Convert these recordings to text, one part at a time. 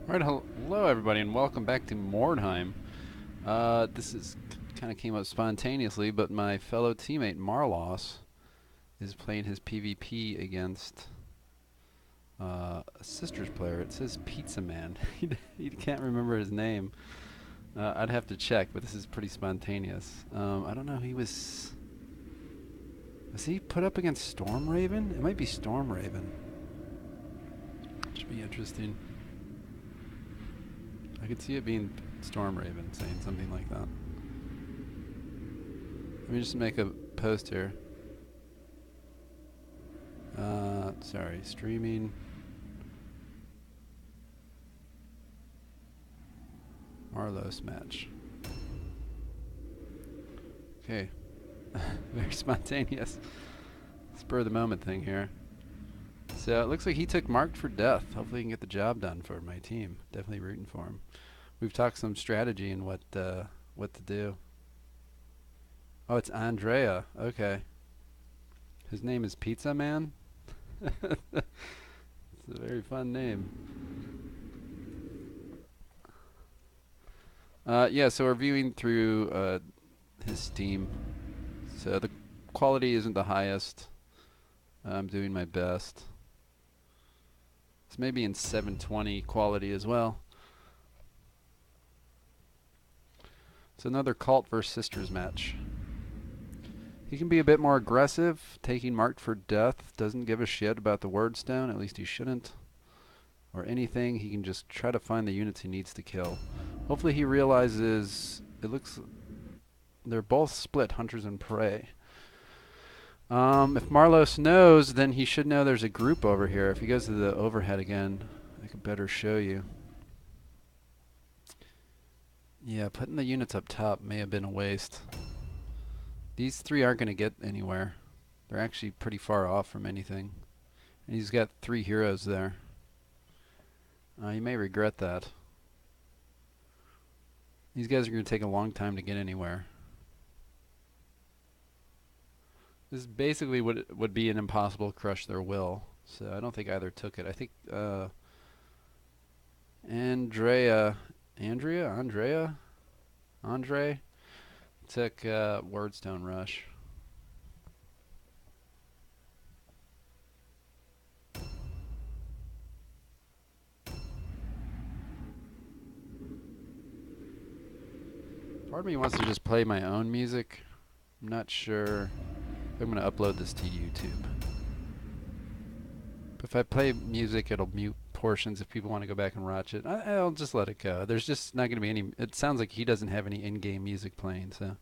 Right, hello everybody, and welcome back to Mordheim. This is kind of came up spontaneously, but my fellow teammate Marloss is playing his PvP against a sisters player. It says Pizza Man. he can't remember his name. I'd have to check, but this is pretty spontaneous. I don't know. Was he put up against Storm Raven? It might be Storm Raven. Should be interesting. I could see it being Storm Raven saying something like that. Let me just make a post here. Sorry, streaming. Marloss match. Okay. Very spontaneous. Spur of the moment thing here. So it looks like he took marked for death. Hopefully he can get the job done for my team. Definitely rooting for him. We've talked some strategy and what to do. Oh, it's Andrea. Okay. His name is Pizza Man. It's a very fun name. Yeah, so we're viewing through his Steam. So the quality isn't the highest. I'm doing my best. It's maybe in 720 quality as well. It's another Cult vs. Sisters match. He can be a bit more aggressive, taking marked for death. Doesn't give a shit about the word stone, at least he shouldn't. Or anything, he can just try to find the units he needs to kill. Hopefully he realizes, they're both split, hunters and prey. If Marloss knows, then he should know there's a group over here. If he goes to the overhead again, I could better show you. Yeah, putting the units up top may have been a waste. These three aren't going to get anywhere. They're actually pretty far off from anything. And he's got 3 heroes there. You may regret that. These guys are going to take a long time to get anywhere. This is basically what it would be an impossible crush their will. So I don't think either took it. I think Andre took Wordstone Rush. Part of me wants to just play my own music. I'm not sure if I'm going to upload this to YouTube. But if I play music, it'll mute portions if people want to go back and watch it. I'll just let it go. There's just not going to be any. It sounds like he doesn't have any in-game music playing, so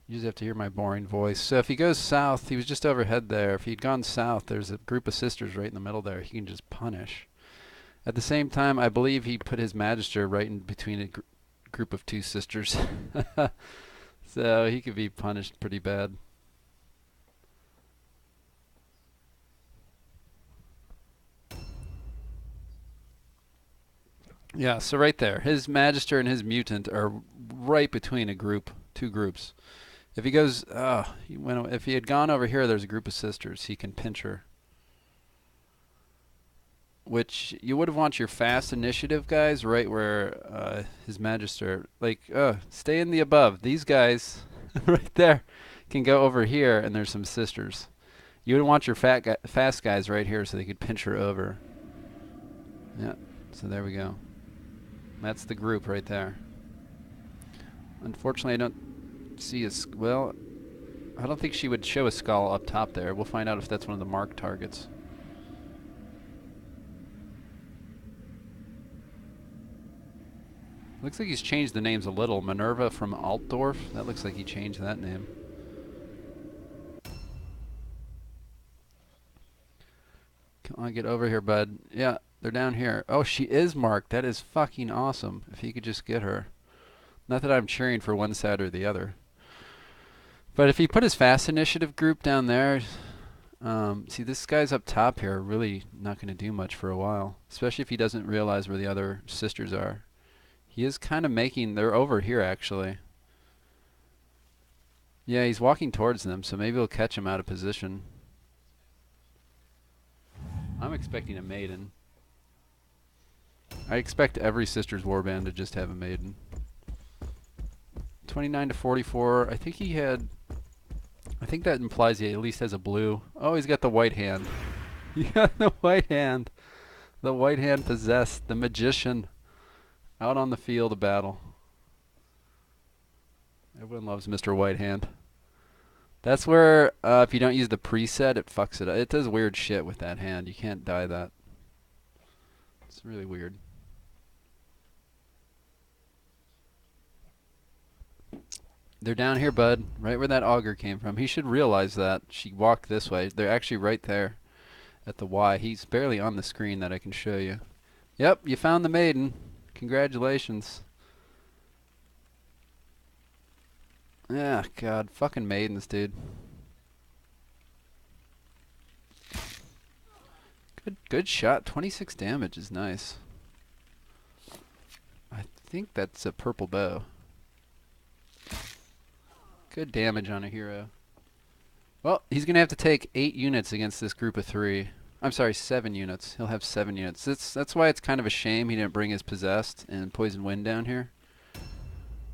you just have to hear my boring voice. So if he goes south, he was just overhead there. If he'd gone south, there's a group of sisters right in the middle there. He can just punish. At the same time, I believe he put his Magister right in between a group of 2 sisters. So he could be punished pretty bad. Yeah, so right there, his Magister and his Mutant are right between 2 groups. If he goes, if he had gone over here, there's a group of sisters. He can pinch her. Which you would have want your fast initiative guys right where his Magister, stay in the above. These guys right there can go over here, and there's some sisters. You would want your fast guys right here so they could pinch her over. Yeah, so there we go. That's the group right there. Unfortunately, I don't see I don't think she would show a skull up top there. We'll find out if that's one of the marked targets. Looks like he's changed the names a little. Minerva from Altdorf. That looks like he changed that name. Come on, get over here, bud. Yeah, they're down here. Oh, she is marked. That is fucking awesome. If he could just get her. Not that I'm cheering for one side or the other. But if he put his fast initiative group down there, see, this guy's up top here really not going to do much for a while. Especially if he doesn't realize where the other sisters are. He is kind of they're over here actually. Yeah, he's walking towards them, so maybe he'll catch him out of position. I'm expecting a maiden. I expect every Sisters Warband to just have a maiden. 29 to 44. I think he had... I think that implies he at least has a blue. Oh, he's got the white hand. He got the white hand. The white hand possessed. The magician. Out on the field of battle. Everyone loves Mr. White Hand. That's where, if you don't use the preset, it fucks it up. It does weird shit with that hand. You can't die that. It's really weird. They're down here, bud. Right where that auger came from. He should realize that. She walked this way. They're actually right there at the Y. He's barely on the screen that I can show you. Yep, you found the maiden. Congratulations. Yeah, God. Fucking maidens, dude. Good shot. 26 damage is nice. I think that's a purple bow. Good damage on a hero. Well, he's going to have to take 8 units against this group of 3. I'm sorry, 7 units. He'll have 7 units. That's why it's kind of a shame he didn't bring his Possessed and Poison Wind down here.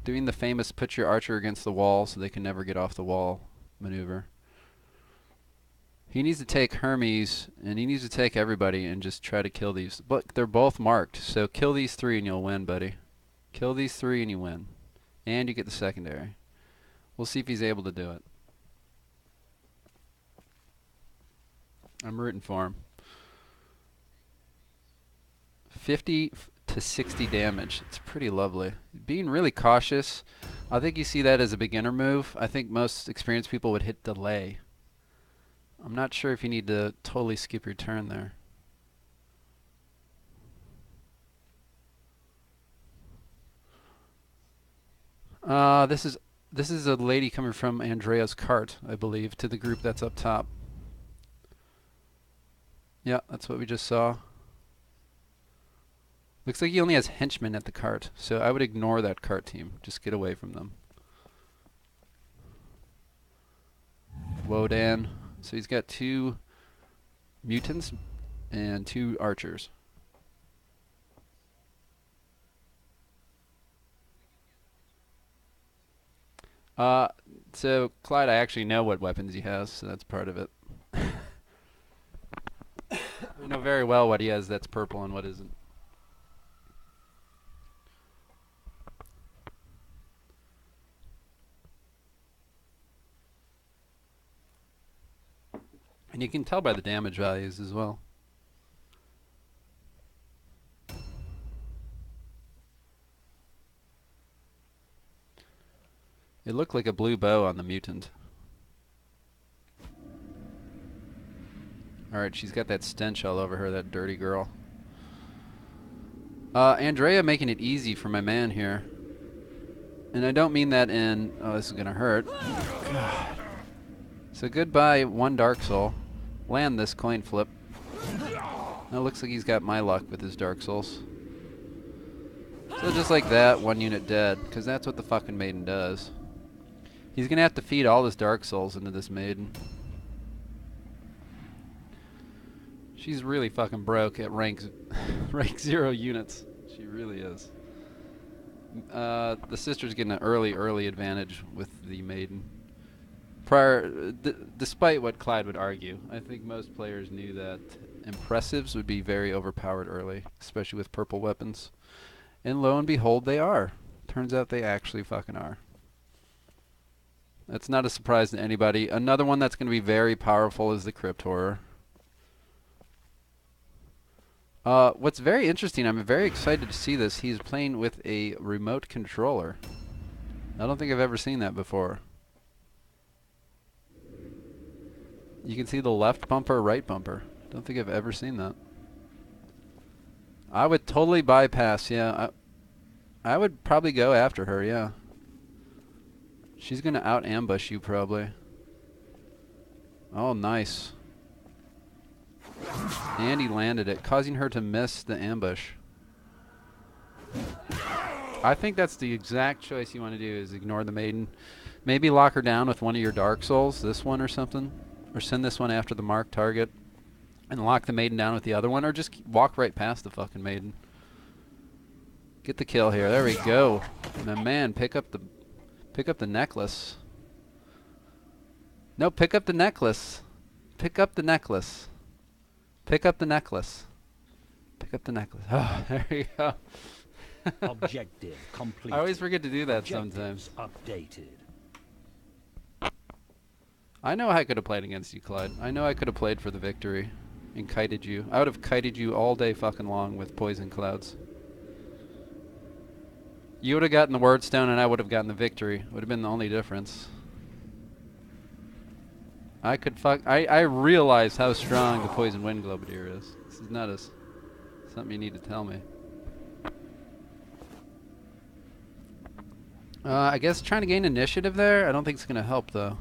Doing the famous put your archer against the wall so they can never get off the wall maneuver. He needs to take Hermes, and he needs to take everybody and just try to kill these. But they're both marked, so kill these 3 and you'll win, buddy. Kill these 3 and you win. And you get the secondary. We'll see if he's able to do it. I'm rooting for him. 50 to 60 damage. It's pretty lovely. Being really cautious. I think you see that as a beginner move. I think most experienced people would hit delay. I'm not sure if you need to totally skip your turn there. This is a lady coming from Andrea's cart, I believe, to the group that's up top. Yeah, that's what we just saw. Looks like he only has henchmen at the cart, so I would ignore that cart team. Just get away from them. Wodan. So he's got 2 mutants and 2 archers. So Clyde, I actually know what weapons he has, so that's part of it. I know very well what he has that's purple and what isn't. And you can tell by the damage values as well. It looked like a blue bow on the mutant. Alright, she's got that stench all over her, that dirty girl. Andrea making it easy for my man here. And I don't mean that in, oh, this is gonna hurt. God. So goodbye, 1 Dark Soul. Land this coin flip. Now it looks like he's got my luck with his Dark Souls. So just like that, 1 unit dead, because that's what the fucking maiden does. He's gonna have to feed all his Dark Souls into this maiden. She's really fucking broke at rank 0 units. She really is. The sister's getting an early advantage with the maiden. Despite what Clyde would argue, I think most players knew that impressives would be very overpowered early, especially with purple weapons. And lo and behold, they are. Turns out they actually fucking are. That's not a surprise to anybody. Another one that's going to be very powerful is the Crypt Horror. What's very interesting, I'm very excited to see this. He's playing with a remote controller. I don't think I've ever seen that before. You can see the left bumper, right bumper. Don't think I've ever seen that. I would totally bypass, yeah. I would probably go after her, yeah. She's going to out-ambush you, probably. Oh, nice. And he landed it, causing her to miss the ambush. I think that's the exact choice you want to do, is ignore the maiden. Maybe lock her down with one of your Dark Souls, this one or something. Or send this one after the marked target. And lock the maiden down with the other one, or just walk right past the fucking maiden. Get the kill here. There we go. My man, pick up the necklace. No, pick up the necklace. Pick up the necklace. Pick up the necklace. Pick up the necklace. Oh, there you go. Objective complete. I always forget to do that sometimes. Updated. I know I could have played against you, Clyde. I know I could have played for the victory and kited you. I would have kited you all day fucking long with poison clouds. You would have gotten the word stone and I would have gotten the victory. Would have been the only difference. I realize how strong the poison wind globadier is. This is not something you need to tell me. I guess trying to gain initiative there, I don't think it's going to help though.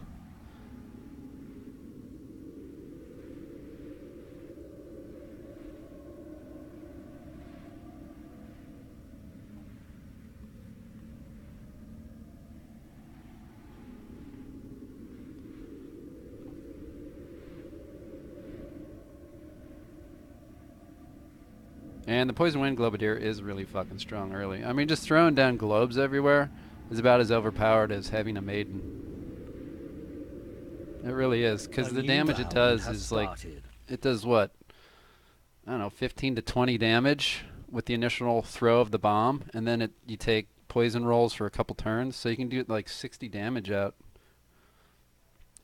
And the Poison Wind Globadier is really fucking strong early. I mean, just throwing down globes everywhere is about as overpowered as having a maiden. It really is, because the damage it does is like, it does what? I don't know, 15 to 20 damage with the initial throw of the bomb, and then you take poison rolls for a couple turns, so you can do like 60 damage out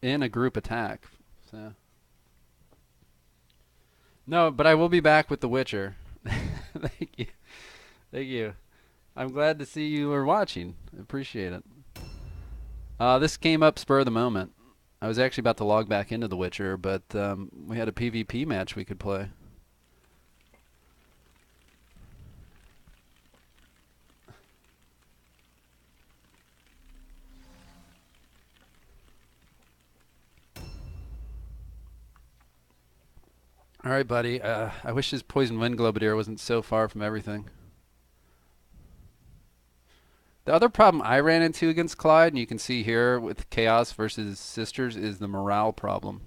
in a group attack. So. No, but I will be back with The Witcher. Thank you. Thank you. I'm glad to see you were watching. I appreciate it. This came up spur of the moment. I was actually about to log back into The Witcher, but we had a PvP match we could play. All right, buddy. I wish his Poison Wind Globadier wasn't so far from everything. The other problem I ran into against Clyde, and you can see here with Chaos versus Sisters, is the morale problem.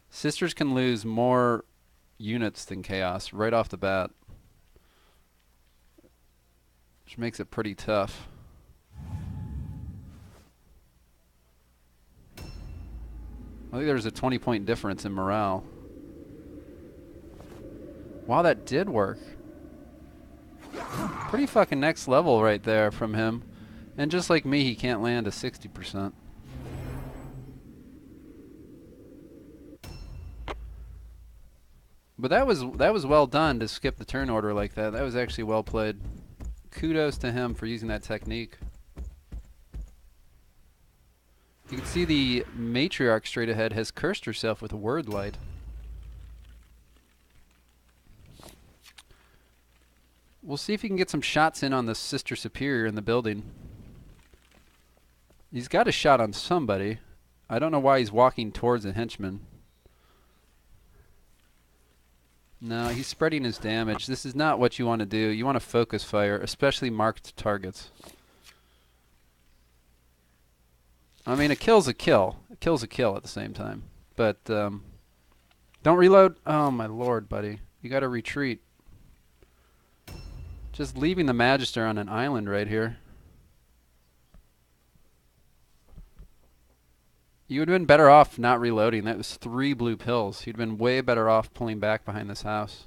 Sisters can lose more units than Chaos right off the bat, which makes it pretty tough. I think there's a 20-point difference in morale. Wow, that did work. Pretty fucking next level right there from him. And just like me, he can't land a 60%. But that was well done to skip the turn order like that. That was actually well played. Kudos to him for using that technique. You can see the matriarch straight ahead has cursed herself with a word light. We'll see if he can get some shots in on the Sister Superior in the building. He's got a shot on somebody. I don't know why he's walking towards a henchman. No, he's spreading his damage. This is not what you want to do. You want to focus fire, especially marked targets. I mean, a kill's a kill. A kill's a kill at the same time. But don't reload. Oh, my lord, buddy. You got to retreat. Just leaving the Magister on an island right here. You would have been better off not reloading. That was 3 blue pills. You'd been way better off pulling back behind this house.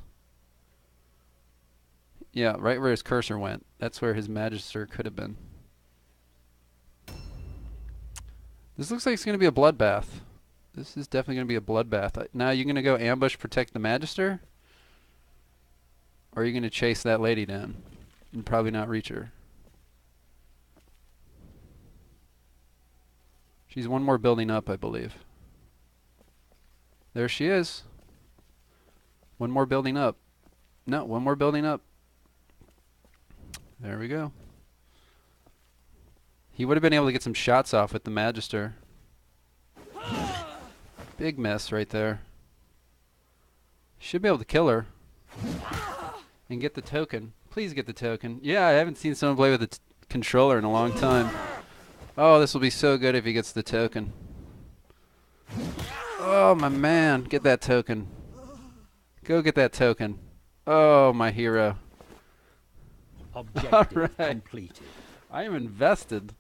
Yeah, right where his cursor went. That's where his Magister could have been. This looks like it's going to be a bloodbath. This is definitely going to be a bloodbath. Now you're going to go ambush, protect the Magister? Or are you going to chase that lady down and probably not reach her? She's one more building up, I believe. There she is. One more building up. No, one more building up. There we go. He would have been able to get some shots off with the Magister. Big mess right there. Should be able to kill her. And get the token. Please get the token. Yeah, I haven't seen someone play with a controller in a long time. Oh, this will be so good if he gets the token. Oh, my man. Get that token. Go get that token. Oh, my hero. Objective right. completed. I am invested.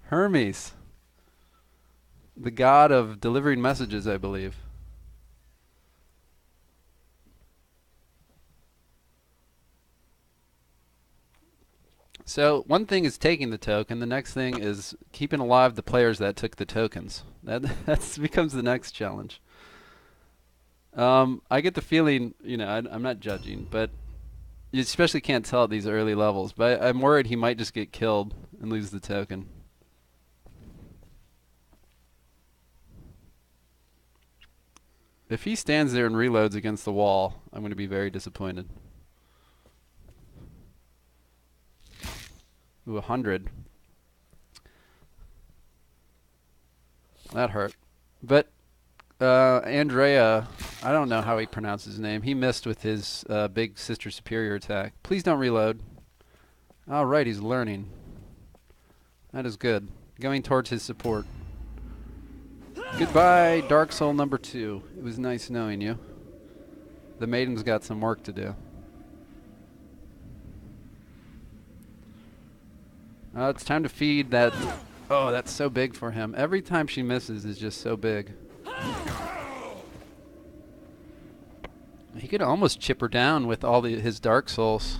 Hermes, the god of delivering messages, I believe. So one thing is taking the token. The next thing is keeping alive the players that took the tokens. That becomes the next challenge. I get the feeling, I'm not judging, but you especially can't tell at these early levels. But I'm worried he might just get killed and lose the token. If he stands there and reloads against the wall, I'm going to be very disappointed. Ooh, 100. That hurt. But Andrea, I don't know how he pronounces his name. He missed with his big Sister Superior attack. Please don't reload. All right, he's learning. That is good. Going towards his support. Goodbye, Dark Soul number 2. It was nice knowing you. The maiden's got some work to do. It's time to feed that. Oh, that's so big for him. Every time she misses is just so big. He could almost chip her down with all his Dark Souls.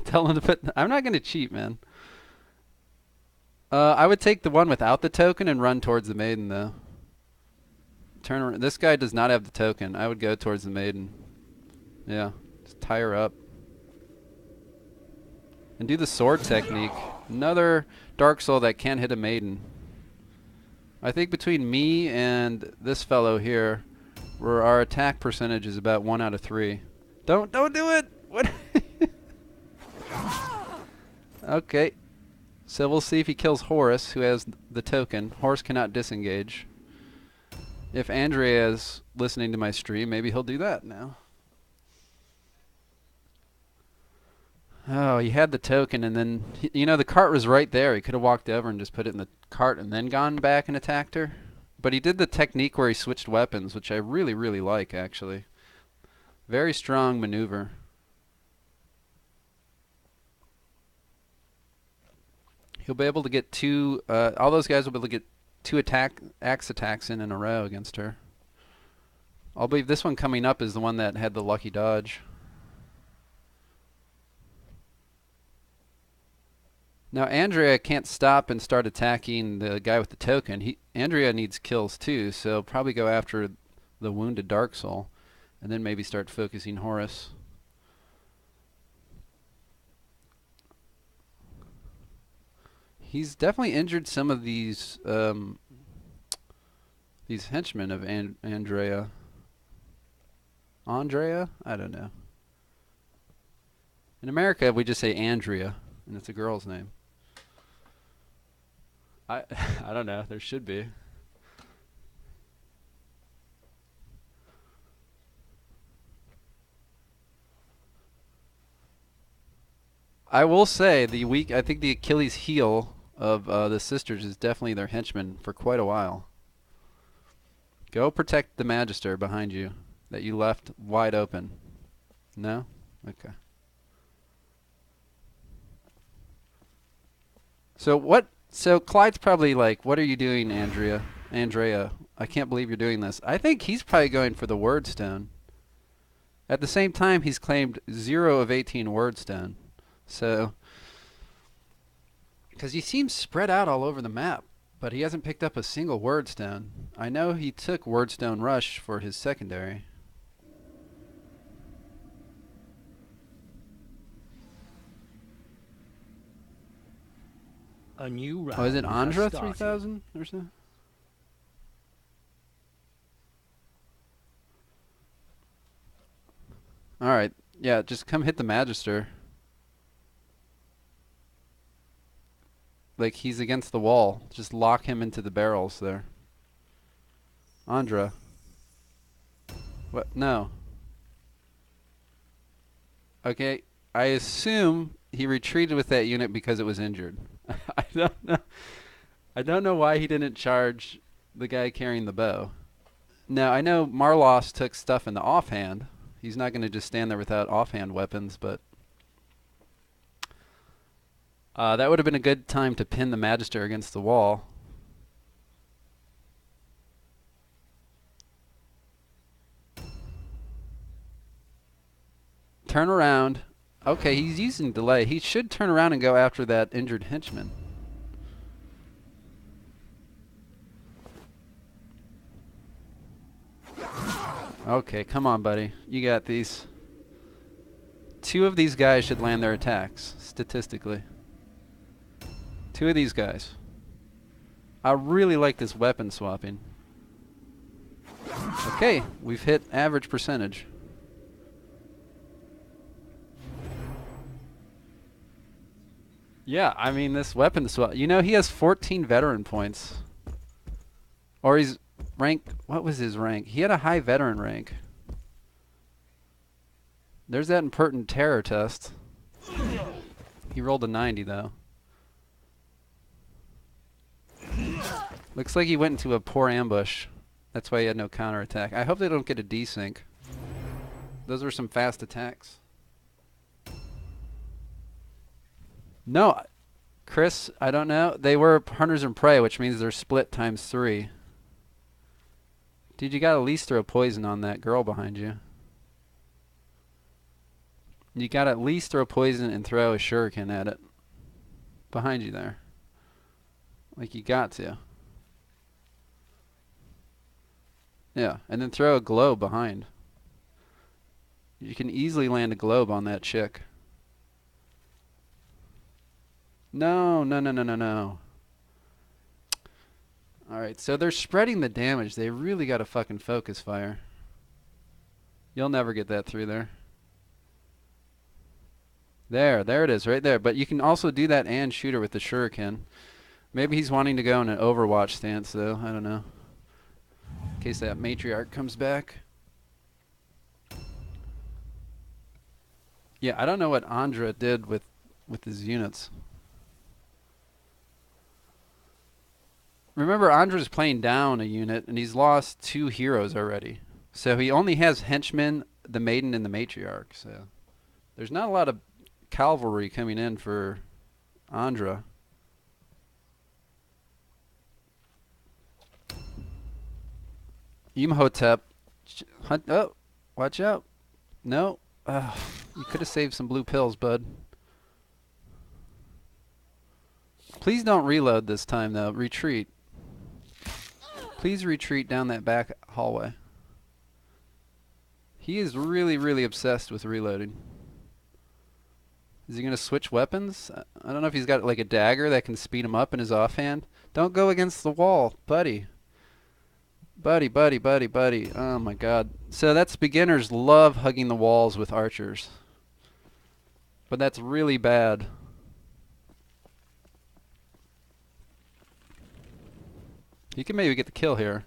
Tell him to put. I'm not going to cheat, man. I would take the one without the token and run towards the maiden, though. Turn around. This guy does not have the token. I would go towards the maiden. Yeah, just tie her up. And do the sword technique. Another Dark Soul that can't hit a maiden. I think between me and this fellow here, where our attack percentage is about 1 out of 3. Don't do it! What? Okay. So we'll see if he kills Horus, who has the token. Horus cannot disengage. If Andrea is listening to my stream, maybe he'll do that now. Oh, he had the token, and then, the cart was right there. He could have walked over and just put it in the cart and then gone back and attacked her. But he did the technique where he switched weapons, which I really, really like, actually. Very strong maneuver. He'll be able to get all those guys will be able to get 2 axe attacks in a row against her. I'll believe this one coming up is the one that had the lucky dodge. Now Andrea can't stop and start attacking the guy with the token. Andrea needs kills too, so probably go after the wounded Dark Soul, and then maybe start focusing Horus. He's definitely injured some of these henchmen of Andrea. Andrea? I don't know. In America, we just say Andrea, and it's a girl's name. I don't know. There should be. I will say I think the Achilles heel of the sisters is definitely their henchmen for quite a while. Go protect the Magister behind you that you left wide open. No? Okay. So Clyde's probably like, what are you doing, Andrea? I can't believe you're doing this. I think he's probably going for the word stone. At the same time, he's claimed 0 of 18 word stone. So, because he seems spread out all over the map, but he hasn't picked up a single word stone. I know he took Wordstone Rush for his secondary. A new round. Oh, is it Andra has started. 3000 or something? Alright, yeah, just come hit the Magister. Like, he's against the wall. Just lock him into the barrels there. Andra. What? No. Okay, I assume he retreated with that unit because it was injured. I don't know. I don't know why he didn't charge the guy carrying the bow. Now, I know Marloss took stuff in the offhand. He's not going to just stand there without offhand weapons, but that would have been a good time to pin the Magister against the wall. Turn around. Okay, he's using delay. He should turn around and go after that injured henchman. Okay, come on, buddy. You got these. 2 of these guys should land their attacks, statistically. 2 of these guys. I really like this weapon swapping. Okay, we've hit average percentage. Yeah, I mean, this weapon swap. You know, he has 14 veteran points. Or he's ranked. What was his rank? He had a high veteran rank. There's that impertinent terror test. He rolled a 90, though. Looks like he went into a poor ambush. That's why he had no counterattack. I hope they don't get a desync. Those were some fast attacks. No, Chris, I don't know. They were hunters and prey, which means they're split ×3. Dude, you gotta at least throw poison on that girl behind you. You gotta at least throw poison and throw a shuriken at it. Behind you there. Like you got to. Yeah, and then throw a globe behind. You can easily land a globe on that chick. No, no, no, no, no, no. Alright, so they're spreading the damage. They really got to fucking focus fire. You'll never get that through there. There it is, right there. But you can also do that and shoot her with the shuriken. Maybe he's wanting to go in an Overwatch stance, though. I don't know. In case that matriarch comes back. Yeah, I don't know what Andra did with his units. Remember, Andra's playing down a unit, and he's lost 2 heroes already. So he only has henchmen, the maiden, and the matriarch. So there's not a lot of cavalry coming in for Andra. Imhotep. Oh, watch out. No. You could have saved some blue pills, bud. Please don't reload this time, though. Retreat. Please retreat down that back hallway. He is really, really obsessed with reloading. Is he going to switch weapons? I don't know if he's got like a dagger that can speed him up in his offhand. Don't go against the wall, buddy. Buddy, buddy, buddy, buddy. Oh my god. So that's beginners love hugging the walls with archers. But that's really bad. You can maybe get the kill here.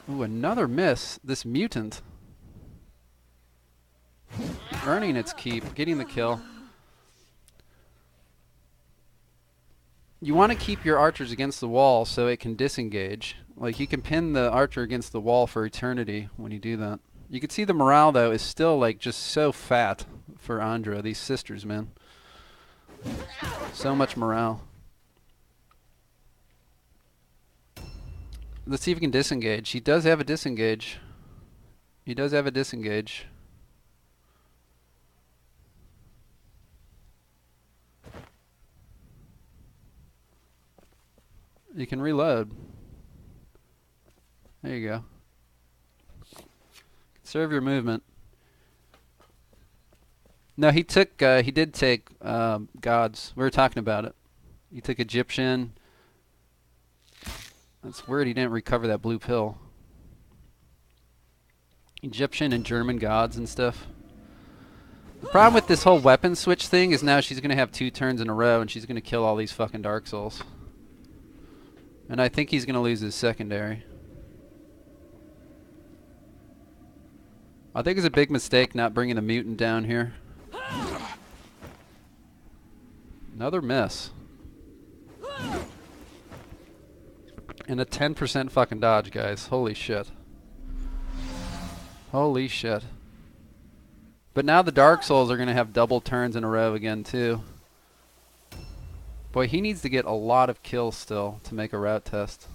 Ooh, another miss. This mutant. Earning its keep, getting the kill. You want to keep your archers against the wall so it can disengage. Like, you can pin the archer against the wall for eternity when you do that. You can see the morale, though, is still, like, just so fat for Andra. These sisters, man. So much morale. Let's see if he can disengage. He does have a disengage. He does have a disengage. You can reload. There you go. Conserve your movement. No, he did take gods. We were talking about it. He took Egyptian. That's weird he didn't recover that blue pill. Egyptian and German gods and stuff. The problem with this whole weapon switch thing is now she's going to have 2 turns in a row and she's going to kill all these fucking Dark Souls. And I think he's going to lose his secondary. I think it's a big mistake not bringing the mutant down here. Another miss. And a 10% fucking dodge, guys. Holy shit. Holy shit. But now the Dark Souls are going to have double turns in a row again, too. Boy, he needs to get a lot of kills still to make a route test.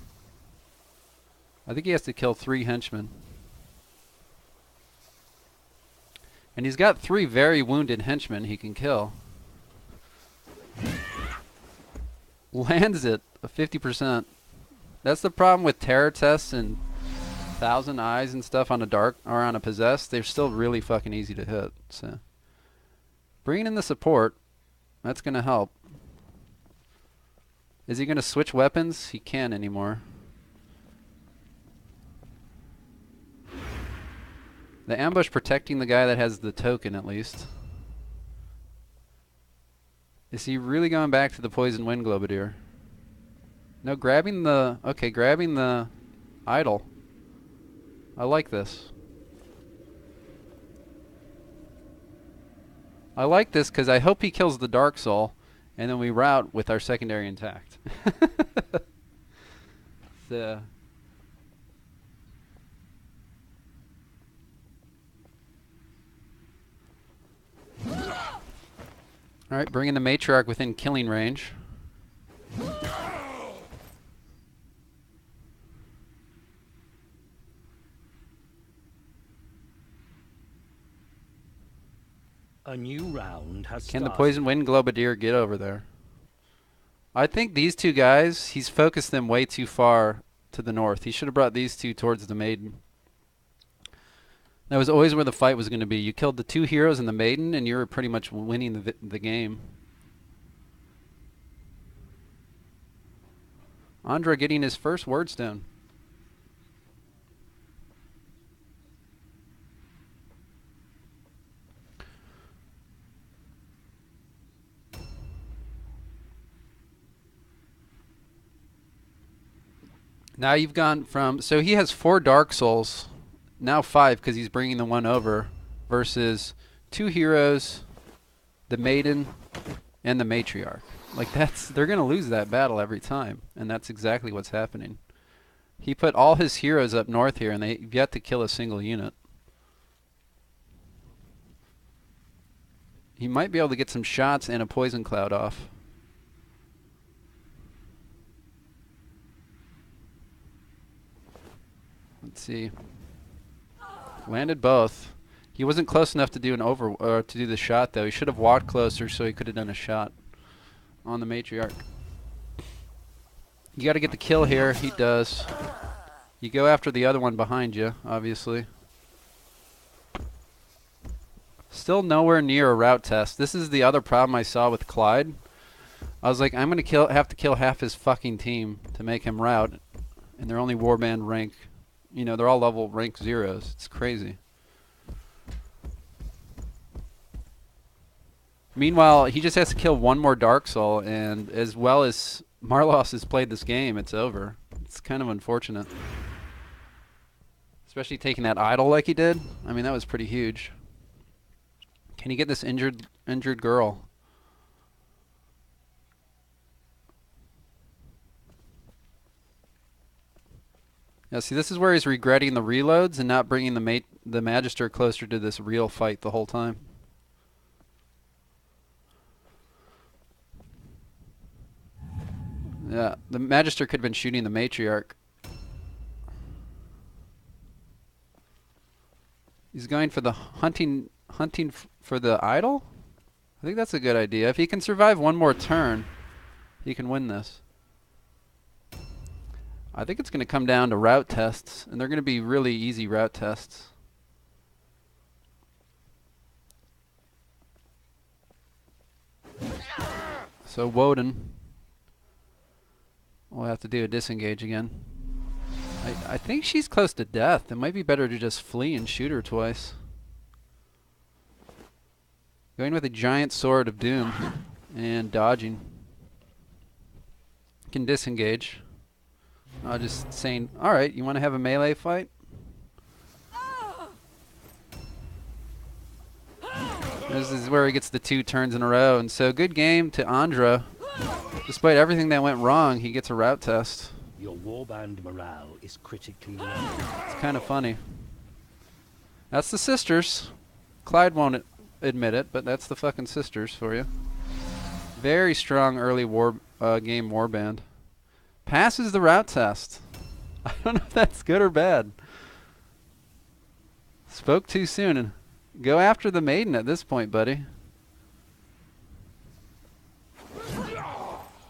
I think he has to kill 3 henchmen. And he's got 3 very wounded henchmen he can kill. Lands it, a 50%. That's the problem with terror tests and Thousand Eyes and stuff on a dark or on a possessed. They're still really fucking easy to hit. So bringing in the support, that's going to help. Is he going to switch weapons? He can't anymore. The ambush protecting the guy that has the token at least. Is he really going back to the Poison Wind Globadier? No, grabbing the... Okay, grabbing the idol. I like this. I like this because I hope he kills the Dark Soul, and then we route with our secondary intact. So... Alright, bringing the Matriarch within killing range. A new round has Can the started. Poison Wind Globadier get over there? I think these two guys, he's focused them way too far to the north. He should have brought these two towards the Maiden. That was always where the fight was going to be. You killed the 2 heroes and the Maiden, and you were pretty much winning the game. Andra getting his first Wordstone. Now you've gone from... So he has 4 Dark Souls. Now 5 because he's bringing the one over. Versus 2 heroes, the Maiden, and the Matriarch. Like they're going to lose that battle every time. And that's exactly what's happening. He put all his heroes up north here and they've yet to kill a single unit. He might be able to get some shots and a poison cloud off. Let's see. Landed both. He wasn't close enough to do to do the shot though. He should have walked closer so he could have done a shot on the Matriarch. You got to get the kill here. He does. You go after the other one behind you, obviously. Still nowhere near a route test. This is the other problem I saw with Clyde. I was like, I'm going to have to kill half his fucking team to make him route. And they're only warband rank. You know, they're all level rank 0s. It's crazy. Meanwhile, he just has to kill one more Dark Soul, and as well as Marloss has played this game, it's over. It's kind of unfortunate. Especially taking that idol like he did. I mean, that was pretty huge. Can he get this injured girl? Yeah, see, this is where he's regretting the reloads and not bringing the Magister closer to this real fight the whole time. Yeah, the Magister could have been shooting the Matriarch. He's going for the hunting for the idol? I think that's a good idea. If he can survive one more turn, he can win this. I think it's going to come down to route tests, and they're going to be really easy route tests. So Woden will have to do a disengage again. I think she's close to death. It might be better to just flee and shoot her twice. Going with a giant sword of doom and dodging. Can disengage. Just saying, alright, you want to have a melee fight? This is where he gets the 2 turns in a row. And so good game to Andra. Despite everything that went wrong, he gets a route test. Your warband morale is critically low. It's kind of funny. That's the sisters. Clyde won't admit it, but that's the fucking sisters for you. Very strong early game warband. Passes the route test. I don't know if that's good or bad. Spoke too soon. And go after the maiden at this point, buddy.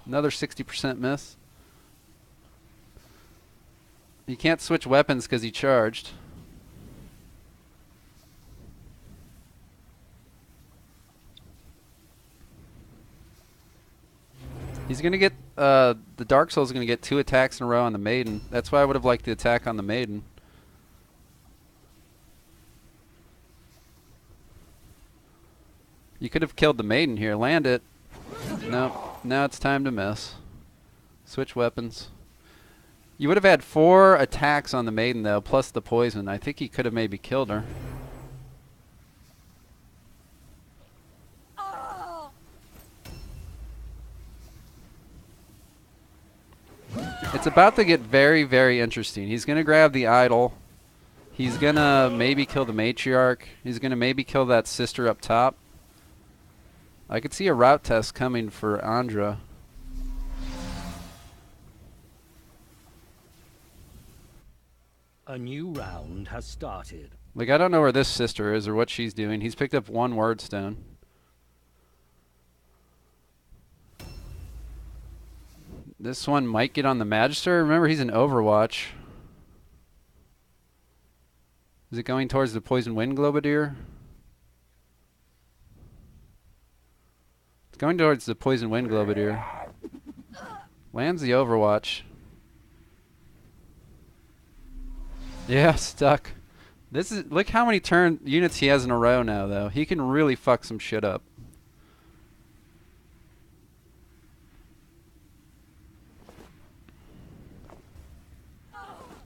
Another 60% miss. He can't switch weapons because he charged. He's going to get, the Dark Soul's going to get 2 attacks in a row on the maiden. That's why I would have liked the attack on the maiden. You could have killed the maiden here. Land it. No. Now it's time to miss. Switch weapons. You would have had 4 attacks on the maiden, though, plus the poison. I think he could have maybe killed her. It's about to get very, very interesting. He's going to grab the idol. He's going to maybe kill the matriarch. He's going to maybe kill that sister up top. I could see a route test coming for Andra. A new round has started. Like, I don't know where this sister is or what she's doing. He's picked up 1 word stone. This one might get on the Magister. Remember, he's in Overwatch. Is it going towards the Poison Wind Globadier? It's going towards the Poison Wind Globadier. Lands the Overwatch. Yeah, stuck. This is, look how many units he has in a row now, though. He can really fuck some shit up.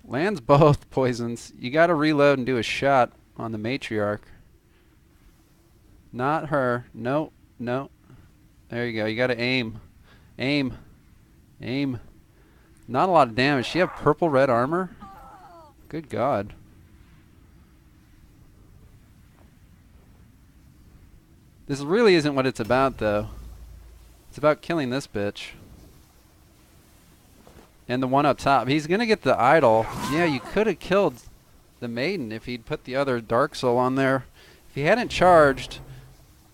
Lands both poisons. You gotta reload and do a shot on the matriarch. Not her. No, no. There you go. You gotta aim. Aim. Aim. Not a lot of damage. She have purple red armor? Good God. This really isn't what it's about, though. It's about killing this bitch. And the one up top. He's going to get the idol. Yeah, you could have killed the maiden if he'd put the other Dark Soul on there. If he hadn't charged,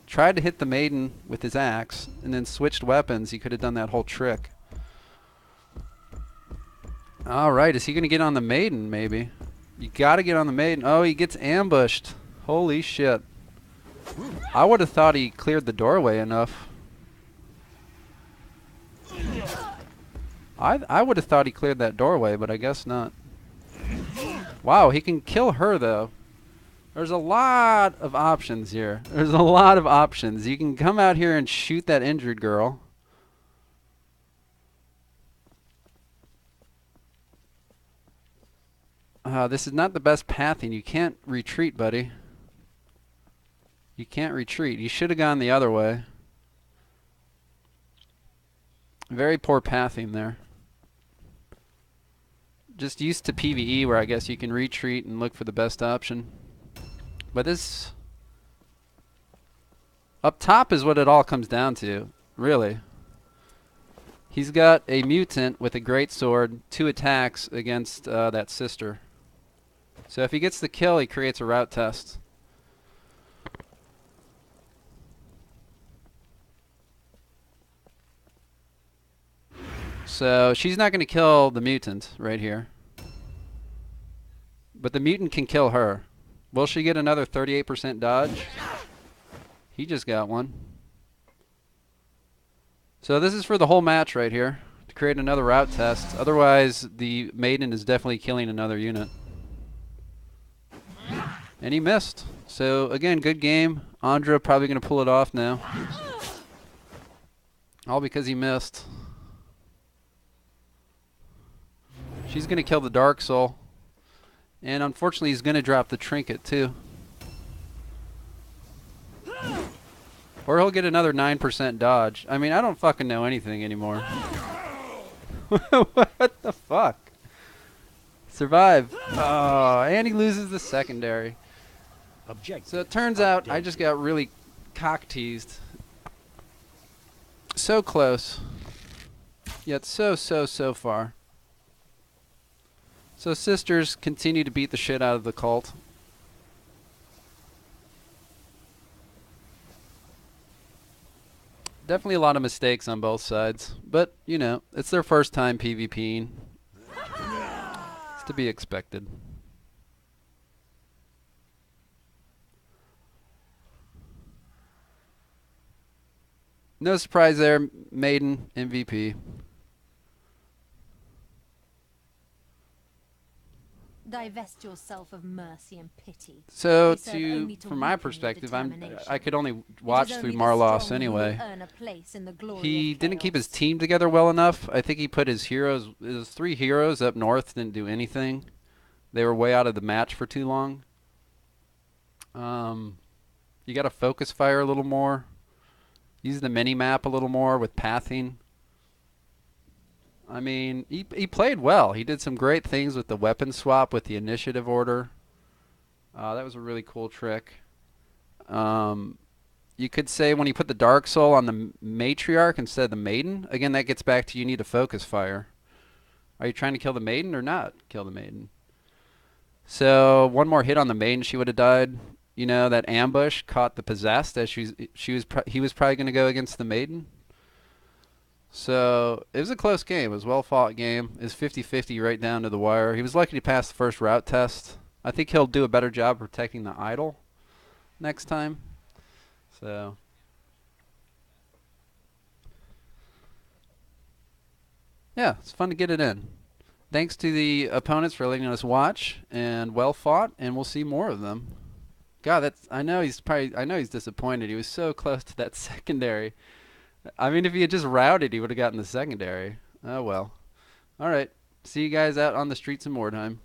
tried to hit the maiden with his axe, and then switched weapons, he could have done that whole trick. Alright, is he going to get on the maiden, maybe? You got to get on the maiden. Oh, he gets ambushed. Holy shit. I would have thought he cleared the doorway enough. I would have thought he cleared that doorway, but I guess not. Wow, he can kill her, though. There's a lot of options here. There's a lot of options. You can come out here and shoot that injured girl. This is not the best pathing. You can't retreat, buddy. You can't retreat. You should have gone the other way. Very poor pathing there. Just used to PvE where I guess you can retreat and look for the best option. But this up top is what it all comes down to, really. He's got a mutant with a great sword, 2 attacks against that sister. So if he gets the kill, he creates a route test. So she's not going to kill the mutant right here. But the mutant can kill her. Will she get another 38% dodge? He just got one. So this is for the whole match right here. To create another route test. Otherwise, the maiden is definitely killing another unit. And he missed. So again, good game. Andra probably going to pull it off now. All because he missed. She's going to kill the Dark Soul. And unfortunately, he's going to drop the trinket, too. Or he'll get another 9% dodge. I mean, I don't fucking know anything anymore. What the fuck? Survive. Oh, and he loses the secondary. Objectives So it turns out I updated. just got really cock-teased. So close. Yet so far. So sisters continue to beat the shit out of the cult. Definitely a lot of mistakes on both sides. But, you know, it's their first time PvPing. It's to be expected. No surprise there, Maiden MVP. Divest yourself of mercy and pity. So, They serve only to from my weaken your perspective, determination. I could only It watch is through only the Marloss strong who will anyway. earn a place in the glory He of didn't keep his chaos. team together well enough. I think he put his heroes, his 3 heroes up north didn't do anything. They were way out of the match for too long. You got to focus fire a little more. Use the mini map a little more with pathing. I mean, he played well. He did some great things with the weapon swap with the initiative order. That was a really cool trick. You could say when he put the Dark Soul on the Matriarch instead of the Maiden, again, that gets back to you need to focus fire. Are you trying to kill the Maiden or not kill the Maiden? So one more hit on the Maiden, she would have died. You know, that ambush caught the Possessed as he was probably going to go against the Maiden. So it was a close game. It was a well-fought game. It was 50-50 right down to the wire. He was lucky to pass the first route test. I think he'll do a better job protecting the idol next time. So yeah, it's fun to get it in. Thanks to the opponents for letting us watch, and well fought, and we'll see more of them. God, I know he's disappointed. He was so close to that secondary. I mean, if he had just routed, he would have gotten the secondary. Oh well. All right. See you guys out on the streets of Mordheim.